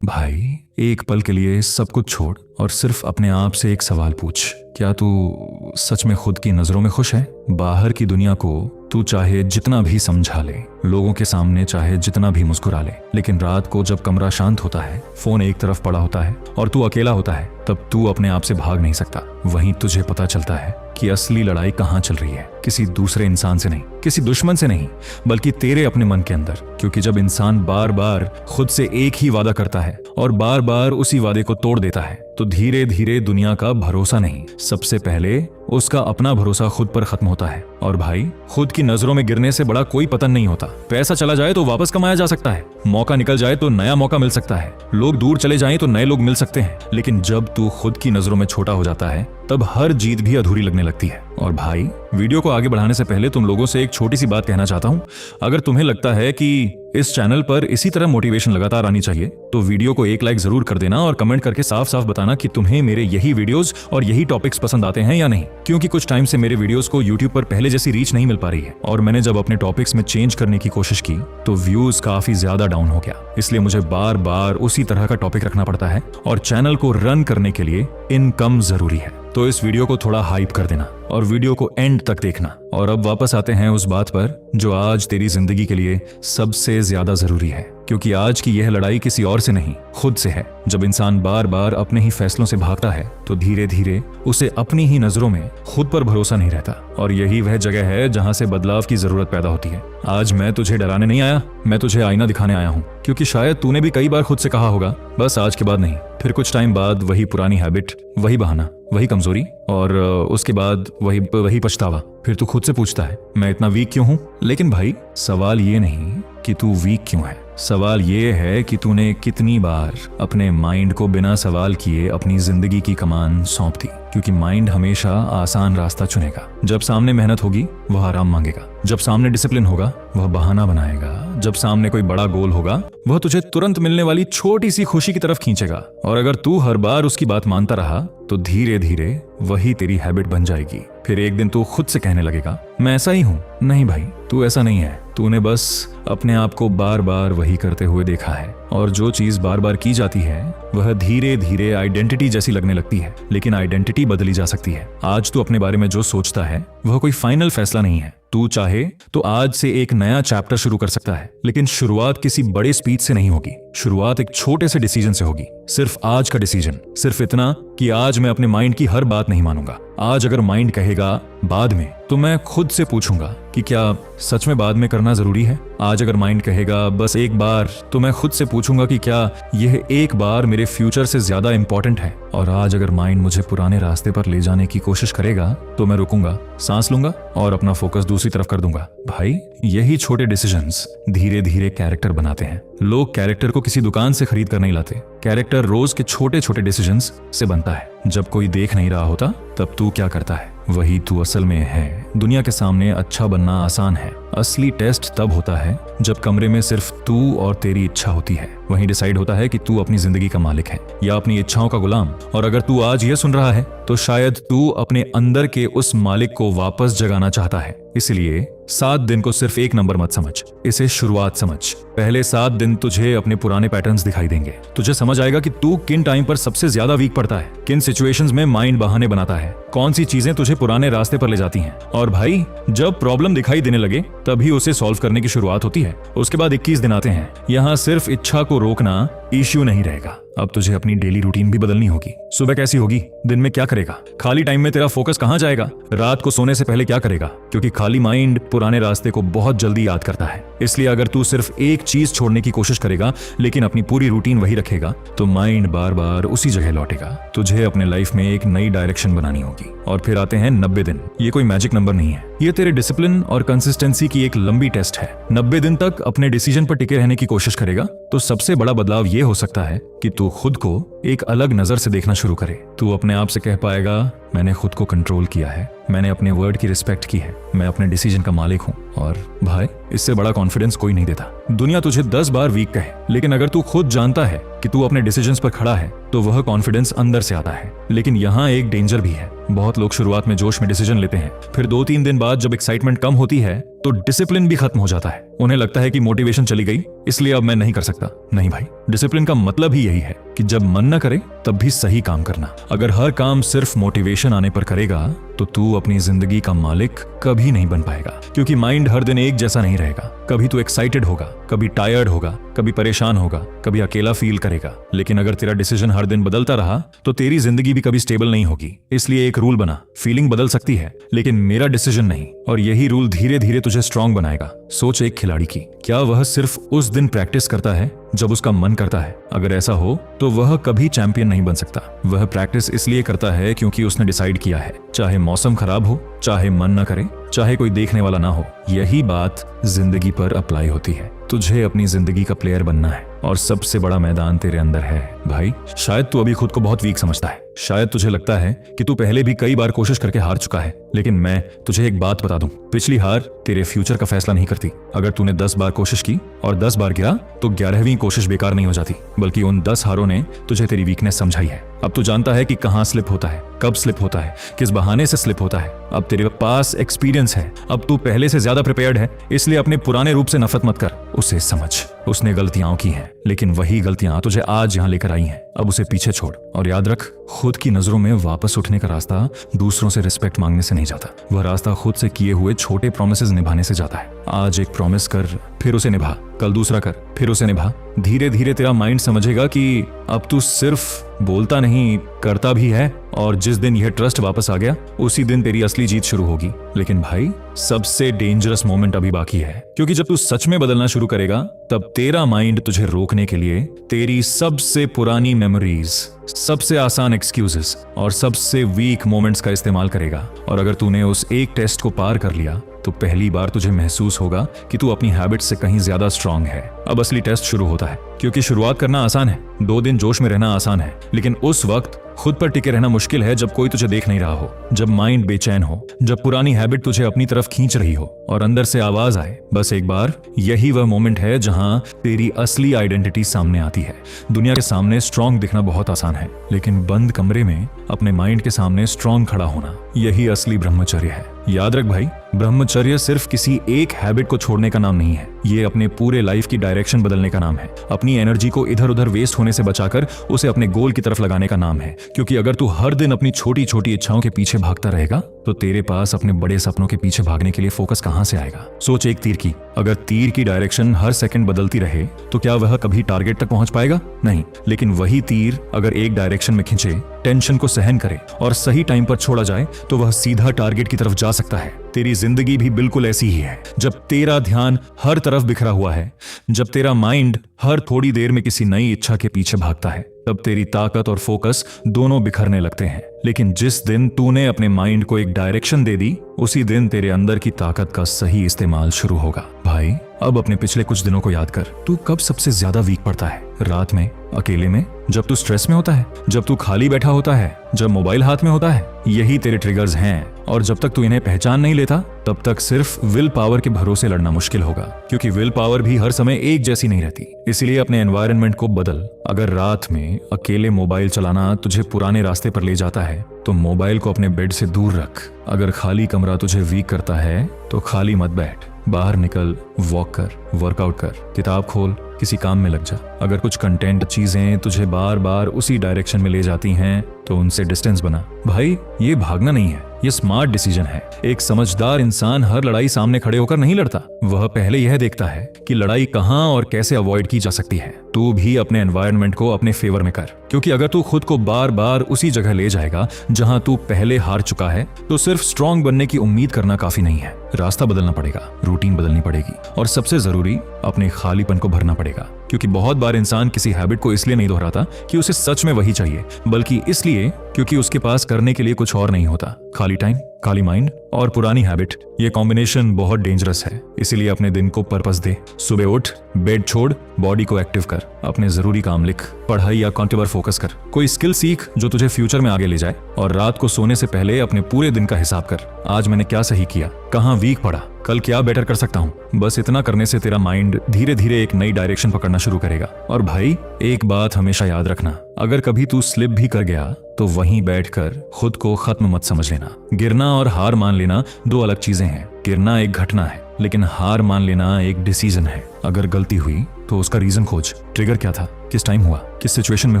भाई, एक पल के लिए सब कुछ छोड़ और सिर्फ अपने आप से एक सवाल पूछ। क्या तू सच में खुद की नजरों में खुश है? बाहर की दुनिया को तू चाहे जितना भी समझा ले, लोगों के सामने चाहे जितना भी मुस्कुरा ले, लेकिन रात को जब कमरा शांत होता है, फोन एक तरफ पड़ा होता है और तू अकेला होता है, तब तू अपने आप से भाग नहीं सकता। वहीं तुझे पता चलता है कि असली लड़ाई कहाँ चल रही है। किसी दूसरे इंसान से नहीं, किसी दुश्मन से नहीं, बल्कि तेरे अपने मन के अंदर। क्योंकि जब इंसान बार बार खुद से एक ही वादा करता है और बार बार उसी वादे को तोड़ देता है, तो धीरे धीरे दुनिया का भरोसा नहीं, सबसे पहले उसका अपना भरोसा खुद पर खत्म होता है। और भाई, खुद की नजरों में गिरने से बड़ा कोई पतन नहीं होता। पैसा चला जाए तो वापस कमाया जा सकता है, मौका निकल जाए तो नया मौका मिल सकता है, लोग दूर चले जाएं तो नए लोग मिल सकते हैं, लेकिन जब तू खुद की नजरों में छोटा हो जाता है, तब हर जीत भी अधूरी लगने लगती है। और भाई, वीडियो को आगे बढ़ाने से पहले तुम लोगों से एक छोटी सी बात कहना चाहता हूं। अगर तुम्हें लगता है कि इस चैनल पर इसी तरह मोटिवेशन लगातार आनी चाहिए, तो वीडियो को एक लाइक जरूर कर देना और कमेंट करके साफ साफ बताना कि तुम्हें मेरे यही वीडियोस और यही टॉपिक्स पसंद आते हैं या नहीं। क्योंकि कुछ टाइम से मेरे वीडियोस को यूट्यूब पर पहले जैसी रीच नहीं मिल पा रही है, और मैंने जब अपने टॉपिक्स में चेंज करने की कोशिश की तो व्यूज काफी ज्यादा डाउन हो गया। इसलिए मुझे बार बार उसी तरह का टॉपिक रखना पड़ता है, और चैनल को रन करने के लिए इनकम जरूरी है। तो इस वीडियो को थोड़ा हाइप कर देना और वीडियो को एंड तक देखना। और अब वापस आते हैं उस बात पर जो आज तेरी जिंदगी के लिए सबसे ज्यादा जरूरी है, क्योंकि आज की यह लड़ाई किसी और से नहीं, खुद से है। जब इंसान बार बार अपने ही फैसलों से भागता है, तो धीरे धीरे उसे अपनी ही नजरों में खुद पर भरोसा नहीं रहता, और यही वह जगह है जहां से बदलाव की जरूरत पैदा होती है। आज मैं तुझे डराने नहीं आया, मैं तुझे आईना दिखाने आया हूँ, क्योंकि शायद तूने भी कई बार खुद से कहा होगा, बस आज के बाद नहीं। फिर कुछ टाइम बाद वही पुरानी हैबिट, वही बहाना, वही कमजोरी, और उसके बाद वही पछतावा। फिर तू खुद से पूछता है, मैं इतना वीक क्यों हूं? लेकिन भाई, सवाल ये नहीं कि तू वीक क्यों है, सवाल ये है कि तूने कितनी बार अपने माइंड को बिना सवाल किए अपनी जिंदगी की कमान सौंप दी। क्योंकि माइंड हमेशा आसान रास्ता चुनेगा। जब सामने मेहनत होगी, वह आराम मांगेगा। जब सामने डिसिप्लिन होगा, वह बहाना बनाएगा। जब सामने कोई बड़ा गोल होगा, वह तुझे तुरंत मिलने वाली छोटी सी खुशी की तरफ खींचेगा। और अगर तू हर बार उसकी बात मानता रहा, तो धीरे धीरे वही तेरी हैबिट बन जाएगी। फिर एक दिन तू खुद से कहने लगेगा, मैं ऐसा ही हूं। नहीं भाई, तू ऐसा नहीं है। तूने बस अपने आप को बार बार वही करते हुए देखा है, और जो चीज बार बार की जाती है, वह धीरे धीरे आइडेंटिटी जैसी लगने लगती है। लेकिन आइडेंटिटी बदली जा सकती है। आज तू अपने बारे में जो सोचता है, वह कोई फाइनल फैसला नहीं है। तू चाहे तो आज से एक नया चैप्टर शुरू कर सकता है, लेकिन शुरुआत किसी बड़े स्पीच से नहीं होगी। शुरुआत एक छोटे से डिसीजन से होगी। सिर्फ आज का डिसीजन, सिर्फ इतना कि आज मैं अपने माइंड की हर बात नहीं मानूंगा। आज अगर माइंड कहेगा बाद में, तो मैं खुद से पूछूंगा कि क्या सच में बाद में करना जरूरी है। आज अगर माइंड कहेगा बस एक बार, तो मैं खुद से पूछूंगा कि क्या यह एक बार मेरे फ्यूचर से ज्यादा इंपॉर्टेंट है। और आज अगर माइंड मुझे पुराने रास्ते पर ले जाने की कोशिश करेगा, तो मैं रुकूंगा, सांस लूंगा और अपना फोकस दूसरी तरफ कर दूंगा। भाई, यही छोटे डिसीजंस धीरे धीरे कैरेक्टर बनाते हैं। लोग कैरेक्टर को किसी दुकान से खरीद कर नहीं लाते। कैरेक्टर रोज के छोटे छोटे डिसीजंस से बनता है। जब कोई देख नहीं रहा होता, तब तू क्या करता है, वही तू असल में है। दुनिया के सामने अच्छा बनना आसान है। असली टेस्ट तब होता है जब कमरे में सिर्फ तू और तेरी इच्छा होती है। वहीं डिसाइड होता है कि तू अपनी जिंदगी का मालिक है या अपनी इच्छाओं का गुलाम। और अगर तू आज यह सुन रहा है, तो शायद तू अपने अंदर के उस मालिक को वापस जगाना चाहता है। इसलिए 7 दिन को सिर्फ एक नंबर मत समझ, इसे शुरुआत समझ। पहले 7 दिन तुझे अपने पुराने पैटर्न्स दिखाई देंगे। तुझे समझ आएगा कि तू किन टाइम पर सबसे ज्यादा वीक पड़ता है, किन सिचुएशंस में माइंड बहाने बनाता है, कौन सी चीजें तुझे पुराने रास्ते पर ले जाती हैं। और भाई, जब प्रॉब्लम दिखाई देने लगे, तभी उसे सॉल्व करने की शुरुआत होती है। उसके बाद 21 दिन आते हैं। यहाँ सिर्फ इच्छा को रोकना इश्यू नहीं रहेगा। अब तुझे अपनी डेली रूटीन भी बदलनी होगी। सुबह कैसी होगी, दिन में क्या करेगा, खाली टाइम में तेरा फोकस कहाँ जाएगा, रात को सोने से पहले क्या करेगा। क्योंकि खाली माइंड पुराने रास्ते को बहुत जल्दी याद करता है। इसलिए अगर तू सिर्फ एक चीज छोड़ने की कोशिश करेगा, लेकिन अपनी पूरी रूटीन वही रखेगा, तो माइंड बार बार उसी जगह लौटेगा। तुझे अपने लाइफ में एक नई डायरेक्शन बनानी होगी। और फिर आते हैं 90 दिन। ये कोई मैजिक नंबर नहीं है, ये तेरे डिसिप्लिन और कंसिस्टेंसी की एक लंबी टेस्ट है। 90 दिन तक अपने डिसीजन पर टिके रहने की कोशिश करेगा, तो सबसे बड़ा बदलाव ये हो सकता है कि तू खुद को एक अलग नजर से देखना शुरू करे। तू अपने आप से कह पाएगा, मैंने खुद को कंट्रोल किया है, मैंने अपने वर्ड की रिस्पेक्ट की है, मैं अपने डिसीजन का मालिक हूँ। और भाई, इससे बड़ा कॉन्फिडेंस कोई नहीं देता। दुनिया तुझे 10 बार वीक कहे, लेकिन अगर तू खुद जानता है कि तू अपने डिसीजंस पर खड़ा है, तो वह कॉन्फिडेंस अंदर से आता है। लेकिन यहाँ एक डेंजर भी है। बहुत लोग शुरुआत में जोश में डिसीजन लेते हैं, फिर 2-3 दिन बाद जब एक्साइटमेंट कम होती है, तो डिसिप्लिन भी खत्म हो जाता है। उन्हें लगता है कि मोटिवेशन चली गई, इसलिए अब मैं नहीं कर सकता। नहीं भाई, डिसिप्लिन का मतलब ही यही है कि जब मन न करे तब भी सही काम करना। अगर हर काम सिर्फ मोटिवेशन आने पर करेगा तो तू अपनी जिंदगी का मालिक कभी नहीं बन पाएगा, क्योंकि माइंड हर दिन एक जैसा नहीं रहेगा। कभी तू एक्साइटेड होगा, कभी टायर्ड होगा, कभी परेशान होगा, कभी अकेला फील करेगा। लेकिन अगर तेरा डिसीजन हर दिन बदलता रहा तो तेरी जिंदगी भी कभी स्टेबल नहीं होगी। इसलिए एक रूल बना, फीलिंग बदल सकती है लेकिन मेरा डिसीजन नहीं। और यही रूल धीरे धीरे तुझे स्ट्रांग बनाएगा। सोच एक खिलाड़ी की, क्या वह सिर्फ उस दिन प्रैक्टिस करता है जब उसका मन करता है? अगर ऐसा हो तो वह कभी चैंपियन नहीं बन सकता। वह प्रैक्टिस इसलिए करता है क्योंकि उसने डिसाइड किया है, चाहे मौसम खराब हो, चाहे मन न करे, चाहे कोई देखने वाला ना हो। यही बात जिंदगी पर अप्लाई होती है। तुझे अपनी जिंदगी का प्लेयर बनना है और सबसे बड़ा मैदान तेरे अंदर है भाई। शायद तू अभी खुद को बहुत वीक समझता है, शायद तुझे लगता है कि तू पहले भी कई बार कोशिश करके हार चुका है, लेकिन मैं तुझे एक बात बता दूं, पिछली हार तेरे फ्यूचर का फैसला नहीं करती। अगर तूने 10 बार कोशिश की और 10 बार गिरा तो 11वीं कोशिश बेकार नहीं हो जाती, बल्कि उन 10 हारों ने तुझे तेरी वीकनेस समझाई है। अब तू जानता है कि कहां स्लिप होता है, कब स्लिप होता है, किस बहाने से स्लिप होता है। अब तेरे पास एक्सपीरियंस है, अब तू पहले से ज्यादा प्रिपेयर्ड है। इसलिए अपने पुराने रूप से नफरत मत कर, उसे समझ। उसने गलतियां की हैं, लेकिन वही गलतियां तुझे आज यहां लेकर आई हैं। अब उसे पीछे छोड़ और याद रख, खुद की नजरों में वापस उठने का रास्ता दूसरों से रिस्पेक्ट मांगने से नहीं जाता। वह रास्ता खुद से किए हुए छोटे प्रोमिसेस निभाने से जाता है। आज एक प्रॉमिस कर, फिर उसे निभा, कल दूसरा कर, फिर उसे निभा। धीरे धीरे तेरा माइंड समझेगा कि अब तू सिर्फ बोलता नहीं, करता भी है। और जिस दिन यह ट्रस्ट वापस आ गया, उसी दिन तेरी असली जीत शुरू होगी। लेकिन भाई, सबसे डेंजरस मोमेंट अभी बाकी है, क्योंकि जब तू सच में बदलना शुरू करेगा तब तेरा माइंड तुझे रोकने के लिए तेरी सबसे पुरानी मेमोरीज, सबसे आसान एक्सक्यूजेस और सबसे वीक मोमेंट्स का इस्तेमाल करेगा। और अगर तूने उस एक टेस्ट को पार कर लिया तो पहली बार तुझे महसूस होगा कि तू अपनी हैबिट से कहीं ज्यादा स्ट्रांग है। अब असली टेस्ट शुरू होता है, क्योंकि शुरुआत करना आसान है, 2 दिन जोश में रहना आसान है, लेकिन उस वक्त खुद पर टिके रहना मुश्किल है जब कोई तुझे देख नहीं रहा हो, जब माइंड बेचैन हो, जब पुरानी हैबिट तुझे अपनी तरफ खींच रही हो और अंदर से आवाज आए, बस एक बार। यही वह मोमेंट है जहां तेरी असली आइडेंटिटी सामने आती है। दुनिया के सामने स्ट्रांग दिखना बहुत आसान है, लेकिन बंद कमरे में अपने माइंड के सामने स्ट्रांग खड़ा होना, यही असली ब्रह्मचर्य है। याद रख भाई, ब्रह्मचर्य सिर्फ किसी एक हैबिट को छोड़ने का नाम नहीं है, ये अपने पूरे लाइफ की डायरेक्शन बदलने का नाम है। अपनी एनर्जी को इधर उधर वेस्ट होने से बचाकर उसे अपने गोल की तरफ लगाने का नाम है। क्योंकि अगर तू हर दिन अपनी छोटी छोटी इच्छाओं के पीछे भागता रहेगा तो तेरे पास अपने बड़े सपनों के पीछे भागने के लिए फोकस कहां से आएगा? सोच एक तीर की, अगर तीर की डायरेक्शन हर सेकंड बदलती रहे तो क्या वह कभी टारगेट तक पहुंच पाएगा? नहीं। लेकिन वही तीर अगर एक डायरेक्शन में खींचे, टेंशन को सहन करे और सही टाइम पर छोड़ा जाए तो वह सीधा टारगेट की तरफ जा सकता है। तेरी जिंदगी भी बिल्कुल ऐसी ही है। जब तेरा ध्यान हर तरफ बिखरा हुआ है, जब तेरा माइंड हर थोड़ी देर में किसी नई इच्छा के पीछे भागता है, तब तेरी ताकत और फोकस दोनों बिखरने लगते हैं। लेकिन जिस दिन तूने अपने माइंड को एक डायरेक्शन दे दी, उसी दिन तेरे अंदर की ताकत का सही इस्तेमाल शुरू होगा। भाई, अब अपने पिछले कुछ दिनों को याद कर, तू कब सबसे ज्यादा वीक पड़ता है? रात में, अकेले में, जब तू स्ट्रेस में होता है, जब तू खाली बैठा होता है, जब मोबाइल हाथ में होता है? यही तेरे ट्रिगर्स हैं। और जब तक तू इन्हें पहचान नहीं लेता, तब तक सिर्फ विल पावर के भरोसे लड़ना मुश्किल होगा, क्योंकि विल पावर भी हर समय एक जैसी नहीं रहती। इसीलिए अपने एनवायरनमेंट को बदल। अगर रात में अकेले मोबाइल चलाना तुझे पुराने रास्ते पर ले जाता है तो मोबाइल को अपने बेड से दूर रख। अगर खाली कमरा तुझे वीक करता है तो खाली मत बैठ, बाहर निकल, वॉक कर, वर्कआउट कर, किताब खोल, किसी काम में लग जा। अगर कुछ कंटेंट, चीजें तुझे बार बार उसी डायरेक्शन में ले जाती हैं तो उनसे डिस्टेंस बना। भाई, ये भागना नहीं है, ये स्मार्ट डिसीजन है। एक समझदार इंसान हर लड़ाई सामने खड़े होकर नहीं लड़ता, वह पहले यह देखता है कि लड़ाई कहां और कैसे अवॉइड की जा सकती है। तू भी अपने एनवायरनमेंट को अपने फेवर में कर, क्योंकि अगर तू खुद को बार बार उसी जगह ले जाएगा जहां तू पहले हार चुका है तो सिर्फ स्ट्रांग बनने की उम्मीद करना काफी नहीं है। रास्ता बदलना पड़ेगा, रूटीन बदलनी पड़ेगी और सबसे जरूरी, अपने खालीपन को भरना पड़ेगा। क्योंकि बहुत बार इंसान किसी हैबिट को इसलिए नहीं दोहराता कि उसे सच में वही चाहिए, बल्कि इसलिए क्योंकि उसके पास करने के लिए कुछ और नहीं होता। खाली टाइम, खाली माइंड और पुरानी हैबिट, ये कॉम्बिनेशन बहुत डेंजरस है। इसीलिए अपने दिन को पर्पस दे। सुबह उठ, बेड छोड़, बॉडी को एक्टिव कर, अपने जरूरी काम लिख, पढ़ाई या कंटेंट पर फोकस कर, कोई स्किल सीख जो तुझे फ्यूचर में आगे ले जाए। और रात को सोने से पहले अपने पूरे दिन का हिसाब कर। आज मैंने क्या सही किया, कहां वीक पड़ा, कल क्या बेटर कर सकता हूं। बस इतना करने से तेरा माइंड धीरे धीरे एक नई डायरेक्शन पकड़ना शुरू करेगा। और भाई, एक बात हमेशा याद रखना, अगर कभी तू स्लिप भी कर गया तो वहीं बैठकर खुद को खत्म मत समझ लेना। गिरना और हार मान लेना 2 अलग चीजें हैं। गिरना एक घटना है, लेकिन हार मान लेना एक डिसीजन है। अगर गलती हुई तो उसका रीजन खोज। ट्रिगर क्या था, किस टाइम हुआ, किस सिचुएशन में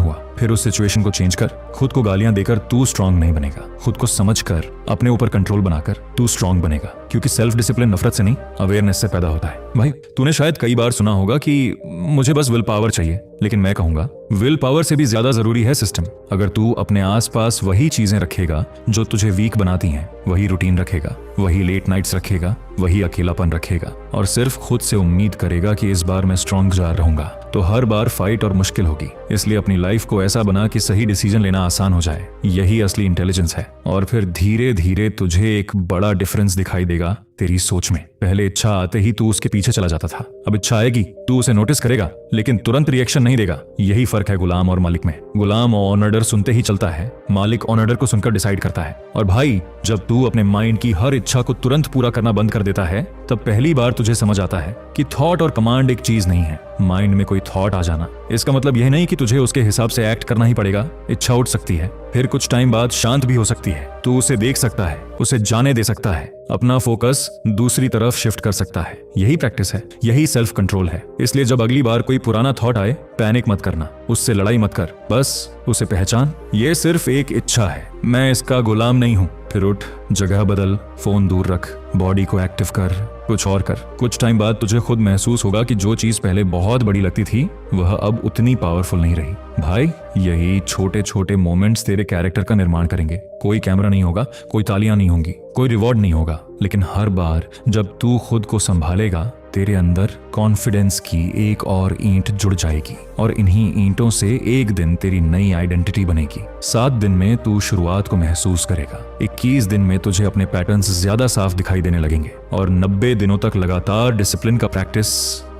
हुआ। फिर उस सिचुएशन को चेंज कर। खुद को गालियां देकर तू स्ट्रांग नहीं बनेगा। खुद को समझ कर, अपने ऊपर कंट्रोल बनाकर तू स्ट्रांग बनेगा। क्योंकि सेल्फ डिसिप्लिन नफरत से नहीं, अवेयरनेस से पैदा होता है। भाई तूने शायद कई बार सुना होगा कि मुझे बस विल पावर चाहिए, लेकिन मैं कहूंगा विल पावर से भी ज्यादा जरूरी है सिस्टम। अगर तू अपने आसपास वही चीजें रखेगा जो तुझे वीक बनाती हैं, वही रूटीन रखेगा, वही लेट नाइट्स रखेगा, वही अकेलापन रखेगा, और सिर्फ खुद से उम्मीद करेगा कि इस बार मैं स्ट्रांग जा रहूंगा, तो हर बार फाइट और मुश्किल होगी। इसलिए अपनी लाइफ को ऐसा बना कि सही डिसीजन लेना आसान हो जाए। यही असली इंटेलिजेंस है। और फिर धीरे धीरे तुझे एक बड़ा डिफरेंस दिखाई देगा तेरी सोच में। पहले इच्छा आते ही तू उसके पीछे चला जाता था, अब इच्छा आएगी तू उसे नोटिस करेगा, लेकिन तुरंत रिएक्शन नहीं देगा। यही फर्क है गुलाम और मालिक में। गुलाम ऑन ऑर्डर सुनते ही चलता है, मालिक ऑन ऑर्डर को सुनकर डिसाइड करता है। और भाई जब तू अपने माइंड की हर इच्छा को तुरंत पूरा करना बंद कर देता है, तब पहली बार तुझे समझ आता है कि थॉट और कमांड एक चीज नहीं है। माइंड में कोई थॉट आ जाना, इसका मतलब यह नहीं कि तुझे उसके हिसाब से एक्ट करना ही पड़ेगा। इच्छा उठ सकती है, फिर कुछ टाइम बाद शांत भी हो सकती है। तू उसे देख सकता है, उसे जाने दे सकता है, अपना फोकस दूसरी तरफ शिफ्ट कर सकता है। यही प्रैक्टिस है, यही सेल्फ कंट्रोल है। इसलिए जब अगली बार कोई पुराना थॉट आए, पैनिक मत करना, उससे लड़ाई मत कर, बस उसे पहचान। ये सिर्फ एक इच्छा है, मैं इसका गुलाम नहीं हूं। फिर उठ, जगह बदल, फोन दूर रख, बॉडी को एक्टिव कर, कुछ और कर। कुछ टाइम बाद तुझे खुद महसूस होगा कि जो चीज पहले बहुत बड़ी लगती थी, वह अब उतनी पावरफुल नहीं रही। भाई यही छोटे छोटे मोमेंट्स तेरे कैरेक्टर का निर्माण करेंगे। कोई कैमरा नहीं होगा, कोई तालियां नहीं होंगी, कोई रिवॉर्ड नहीं होगा, लेकिन हर बार जब तू खुद को संभालेगा, तेरे अंदर कॉन्फिडेंस की एक और ईंट जुड़ जाएगी, और इन्हीं ईंटों से एक दिन तेरी नई आइडेंटिटी बनेगी। 7 दिन में तू शुरुआत को महसूस करेगा। 21 दिन में तुझे अपने पैटर्न्स ज्यादा साफ दिखाई देने लगेंगे, और 90 दिनों तक लगातार डिसिप्लिन का प्रैक्टिस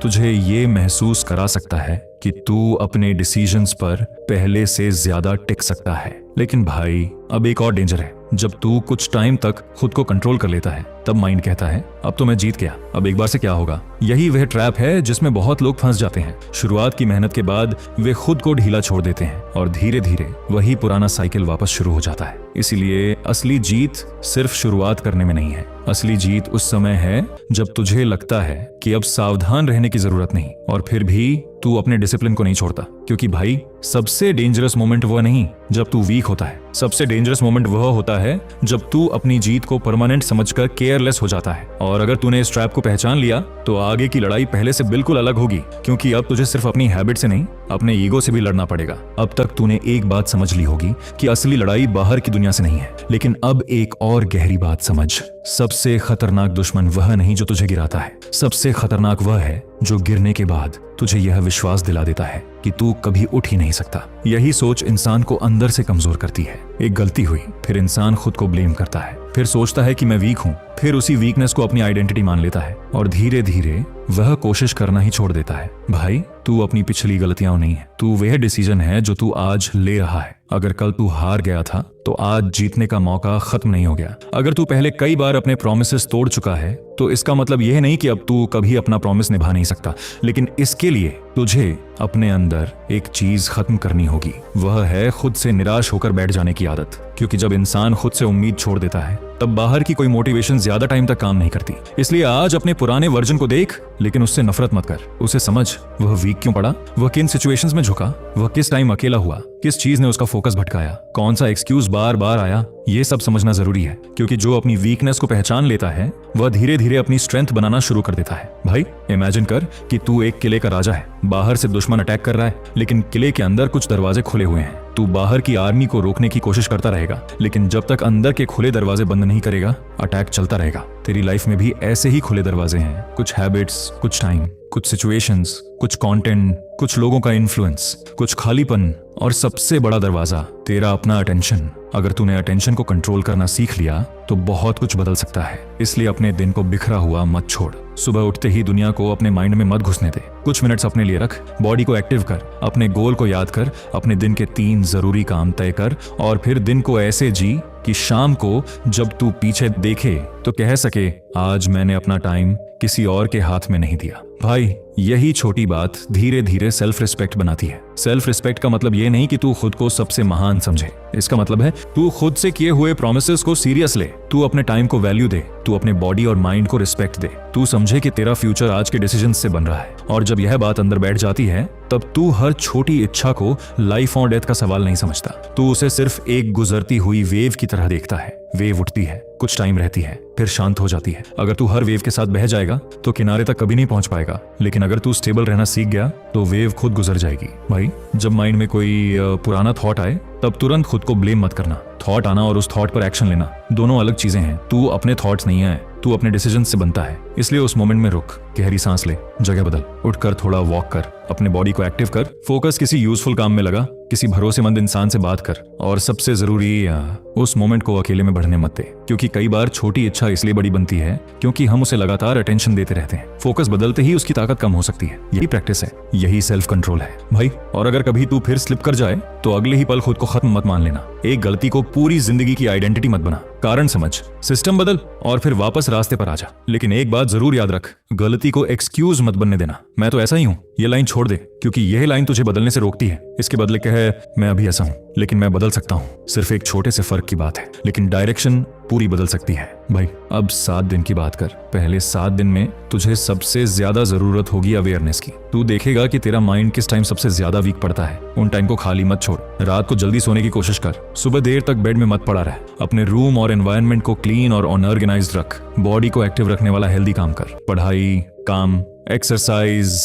तुझे ये महसूस करा सकता है कि तू अपने डिसीजंस पर पहले से ज्यादा टिक सकता है। लेकिन भाई अब एक और डेंजर है। जब तू कुछ टाइम तक खुद को कंट्रोल कर लेता है, तब माइंड कहता है अब तो मैं जीत गया, अब एक बार से क्या होगा। यही वह ट्रैप है जिसमें बहुत लोग फंस जाते हैं। शुरुआत की मेहनत के बाद वे खुद को ढीला छोड़ देते हैं, और धीरे धीरे वही पुराना साइकिल वापस शुरू हो जाता है। इसीलिए असली जीत सिर्फ शुरुआत करने में नहीं है। असली जीत उस समय है जब तुझे लगता है कि अब सावधान रहने की जरूरत नहीं, और फिर भी तू अपने डिसिप्लिन को नहीं छोड़ता। क्योंकि भाई सबसे डेंजरस मोमेंट वह नहीं जब तू वीक होता है, सबसे डेंजरस मोमेंट वह होता है जब तू अपनी जीत को परमानेंट समझकर केयरलेस हो जाता है। और अगर तूने इस ट्रैप को पहचान लिया, तो आगे की लड़ाई पहले से बिल्कुल अलग होगी। क्योंकि अब तुझे सिर्फ अपनी हैबिट से नहीं, अपने ईगो से भी लड़ना पड़ेगा। अब तक तूने एक बात समझ ली होगी कि असली लड़ाई बाहर की दुनिया से नहीं है, लेकिन अब एक और गहरी बात समझ। सबसे खतरनाक दुश्मन वह नहीं जो तुझे गिराता है, सबसे खतरनाक वह है जो गिरने के बाद तुझे यह विश्वास दिला देता है कि तू कभी उठ ही नहीं सकता। यही सोच इंसान को अंदर से कमजोर करती है। एक गलती हुई, फिर इंसान खुद को ब्लेम करता है, फिर सोचता है कि मैं वीक हूं, फिर उसी वीकनेस को अपनी आइडेंटिटी मान लेता है, और धीरे धीरे वह कोशिश करना ही छोड़ देता है। भाई तू अपनी पिछली गलतियां नहीं है, तू वह डिसीजन है जो तू आज ले रहा है। अगर कल तू हार गया था, तो आज जीतने का मौका खत्म नहीं हो गया। अगर तू पहले कई बार अपने प्रॉमिसेस तोड़ चुका है, तो इसका मतलब यह नहीं कि अब तू कभी अपना प्रॉमिस निभा नहीं सकता, लेकिन इसके लिए तुझे अपने अंदर एक चीज खत्म करनी होगी। वह है खुद से निराश होकर बैठ जाने की आदत। क्योंकि जब इंसान खुद से उम्मीद छोड़ देता है, तब बाहर की कोई मोटिवेशन ज्यादा टाइम तक काम नहीं करती। इसलिए आज अपने पुराने वर्जन को देख, लेकिन उससे नफरत मत कर। उसे समझ, वह वीक क्यों पड़ा, वह किन सिचुएशंस में झुका, वह किस टाइम अकेला हुआ, किस चीज ने उसका फोकस भटकाया, कौन सा एक्सक्यूज बार बार आया। ये सब समझना जरूरी है। क्योंकि जो अपनी वीकनेस को पहचान लेता है, वह धीरे धीरे अपनी स्ट्रेंथ बनाना शुरू कर देता है। भाई इमेजिन कर कि तू एक किले का राजा है। बाहर से दुश्मन अटैक कर रहा है, लेकिन किले के अंदर कुछ दरवाजे खुले हुए हैं। तू बाहर की आर्मी को रोकने की कोशिश करता रहेगा, लेकिन जब तक अंदर के खुले दरवाजे बंद नहीं करेगा, अटैक चलता रहेगा। तेरी लाइफ में भी ऐसे ही खुले दरवाजे हैं। कुछ हैबिट्स, कुछ टाइम, कुछ सिचुएशंस, कुछ कंटेंट, कुछ लोगों का इन्फ्लुएंस, कुछ खालीपन, और सबसे बड़ा दरवाजा तेरा अपना अटेंशन। अगर तूने अटेंशन को कंट्रोल करना सीख लिया, तो बहुत कुछ बदल सकता है। इसलिए अपने दिन को बिखरा हुआ मत छोड़। सुबह उठते ही दुनिया को अपने माइंड में मत घुसने दे। कुछ मिनट्स अपने लिए रख, बॉडी को एक्टिव कर, अपने गोल को याद कर, अपने दिन के 3 जरूरी काम तय कर, और फिर दिन को ऐसे जी कि शाम को जब तू पीछे देखे, तो कह सके आज मैंने अपना टाइम किसी और के हाथ में नहीं दिया। भाई यही छोटी बात धीरे धीरे सेल्फ रिस्पेक्ट बनाती है। सेल्फ रिस्पेक्ट का मतलब ये नहीं कि तू खुद को सबसे महान समझे, इसका मतलब है तू खुद से किए हुए प्रोमिसेस को सीरियस ले, तू अपने टाइम को वैल्यू दे, तू अपने बॉडी और माइंड को रिस्पेक्ट दे, तू समझे कि तेरा फ्यूचर आज के डिसीजन से बन रहा है। और जब यह बात अंदर बैठ जाती है तब तू हर छोटी इच्छा को लाइफ और डेथ का सवाल नहीं समझता, तू उसे सिर्फ एक गुजरती हुई वेव की तरह देखता है। वेव उठती है, कुछ टाइम रहती है, फिर शांत हो जाती है। अगर तू हर वेव के साथ बह जाएगा तो किनारे तक कभी नहीं पहुंच पाएगा, लेकिन अगर तू स्टेबल रहना सीख गया तो वेव खुद गुजर जाएगी। भाई, जब माइंड में कोई पुराना थॉट आए तब तुरंत खुद को ब्लेम मत करना। थॉट आना और उस थॉट पर एक्शन लेना दोनों अलग चीजें हैं। तू अपने थॉट्स नहीं है, तू अपने डिसीजन से बनता है। इसलिए उस मोमेंट में रुक, गहरी सांस ले, जगह बदल, उठकर थोड़ा वॉक कर, अपने बॉडी को एक्टिव कर, फोकस किसी यूजफुल काम में लगा, किसी भरोसेमंद इंसान से बात कर, और सबसे जरूरी उस मोमेंट को अकेले में बढ़ने मत दे। क्योंकि कई बार छोटी इच्छा इसलिए बड़ी बनती है क्योंकि हम उसे लगातार अटेंशन देते रहते हैं। फोकस बदलते ही उसकी ताकत कम हो सकती है। यही प्रैक्टिस है, यही सेल्फ कंट्रोल है भाई। और अगर कभी तू फिर स्लिप कर जाए तो अगले ही पल खुद को खत्म मत मान लेना। एक गलती को पूरी जिंदगी की आइडेंटिटी मत बना। कारण समझ, सिस्टम बदल और फिर वापस रास्ते पर आ जा। लेकिन एक बात जरूर याद रख, गलती को एक्सक्यूज मत बनने देना। मैं तो ऐसा ही हूँ, ये लाइन छोड़ दे, क्योंकि यह लाइन तुझे बदलने से रोकती है। इसके बदले कहे मैं अभी ऐसा हूँ लेकिन मैं बदल सकता हूँ। सिर्फ एक छोटे से फर्क की बात है, लेकिन डायरेक्शन पूरी बदल सकती है। भाई, अब 7 दिन की बात कर। पहले 7 दिन में तुझे सबसे ज्यादा जरूरत होगी अवेयरनेस की। तू देखेगा कि तेरा माइंड किस टाइम सबसे ज्यादा वीक पड़ता है। उन टाइम को खाली मत छोड़। रात को जल्दी सोने की कोशिश कर। सुबह देर तक बेड में मत पड़ा रह। अपने रूम और एनवायरनमेंट को क्लीन और अनऑर्गेनाइज्ड रख। बॉडी को एक्टिव रखने वाला हेल्दी काम कर। पढ़ाई, काम, एक्सरसाइज,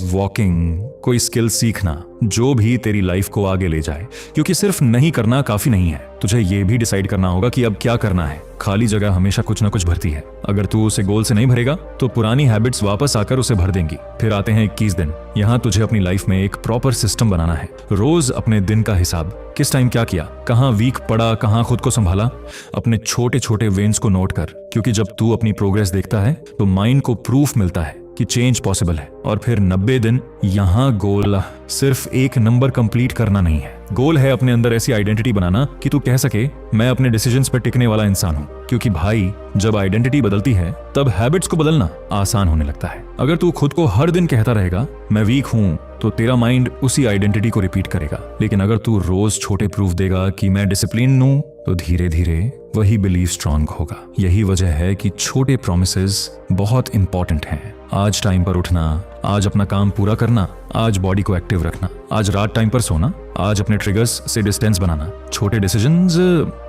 वॉकिंग, कोई स्किल सीखना, जो भी तेरी लाइफ को आगे ले जाए। क्योंकि सिर्फ नहीं करना काफी नहीं है, तुझे ये भी डिसाइड करना होगा कि अब क्या करना है। खाली जगह हमेशा कुछ ना कुछ भरती है। अगर तू उसे गोल से नहीं भरेगा तो पुरानी हैबिट्स वापस आकर उसे भर देंगी। फिर आते हैं 21 दिन। यहाँ तुझे अपनी लाइफ में एक प्रॉपर सिस्टम बनाना है। रोज अपने दिन का हिसाब, किस टाइम क्या किया, कहाँ वीक पड़ा, कहाँ खुद को संभाला। अपने छोटे छोटे वेन्स को नोट कर, क्योंकि जब तू अपनी प्रोग्रेस देखता है तो माइंड को प्रूफ मिलता है कि चेंज पॉसिबल है। और फिर 90 दिन। यहाँ गोल सिर्फ एक नंबर कंप्लीट करना नहीं है, गोल है अपने अंदर ऐसी आइडेंटिटी बनाना कि तू कह सके मैं अपने डिसीजंस पर टिकने वाला इंसान हूँ। क्योंकि भाई, जब आइडेंटिटी बदलती है तब हैबिट्स को बदलना आसान होने लगता है। अगर तू खुद को हर दिन कहता रहेगा मैं वीक हूँ, तो तेरा माइंड उसी आइडेंटिटी को रिपीट करेगा। लेकिन अगर तू रोज छोटे प्रूफ देगा कि मैं डिसिप्लिन हूँ, तो धीरे धीरे वही बिलीव स्ट्रांग होगा। यही वजह है कि छोटे प्रोमिसेस बहुत इंपॉर्टेंट हैं। आज टाइम पर उठना, आज अपना काम पूरा करना, आज बॉडी को एक्टिव रखना, आज रात टाइम पर सोना, आज अपने ट्रिगर्स से डिस्टेंस बनाना। छोटे डिसीजंस,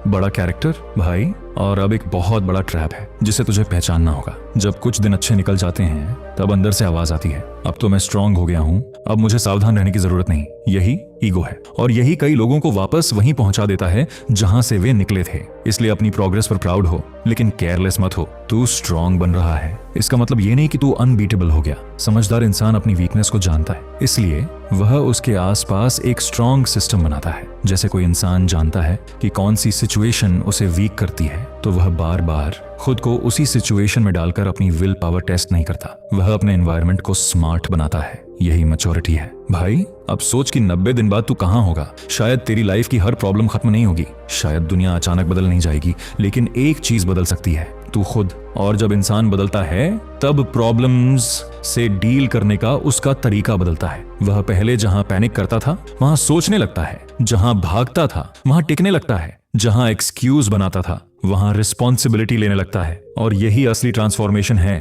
बड़ा कैरेक्टर भाई। और अब एक बहुत बड़ा ट्रैप है जिसे तुझे पहचानना होगा। जब कुछ दिन अच्छे निकल जाते हैं तब अंदर से आवाज आती है, अब तो मैं स्ट्रांग हो गया हूँ, अब मुझे सावधान रहने की जरूरत नहीं। यही ईगो है, और यही कई लोगों को वापस वहीं पहुंचा देता है जहां से वे निकले थे। इसलिए अपनी प्रोग्रेस पर प्राउड हो, लेकिन केयरलेस मत हो। तू स्ट्रांग बन रहा है, इसका मतलब ये नहीं कि तू अनबीटेबल हो गया। समझदार इंसान अपनी वीकनेस को जानता है, इसलिए वह उसके आसपास एक स्ट्रांग सिस्टम बनाता है। जैसे कोई इंसान जानता है कि कौन सी सिचुएशन उसे वीक करती है, तो वह बार बार खुद को उसी सिचुएशन में डालकर अपनी विल पावर टेस्ट नहीं करता। वह अपने एनवायरनमेंट को स्मार्ट बनाता है। यही मैच्योरिटी है भाई। अब सोच कि 90 दिन बाद तू कहां होगा। शायद तेरी लाइफ की हर प्रॉब्लम खत्म नहीं होगी, शायद दुनिया अचानक बदल नहीं जाएगी, लेकिन एक चीज बदल सकती है, तू खुद। और जब इंसान बदलता है तब प्रॉब्लम्स से डील करने का उसका तरीका बदलता है। वह पहले जहां पैनिक करता था वहां सोचने लगता है, जहां भागता था वहां टिकने लगता है, जहां एक्सक्यूज बनाता था वहां रिस्पॉन्सिबिलिटी लेने लगता है। और यही असली ट्रांसफॉर्मेशन है।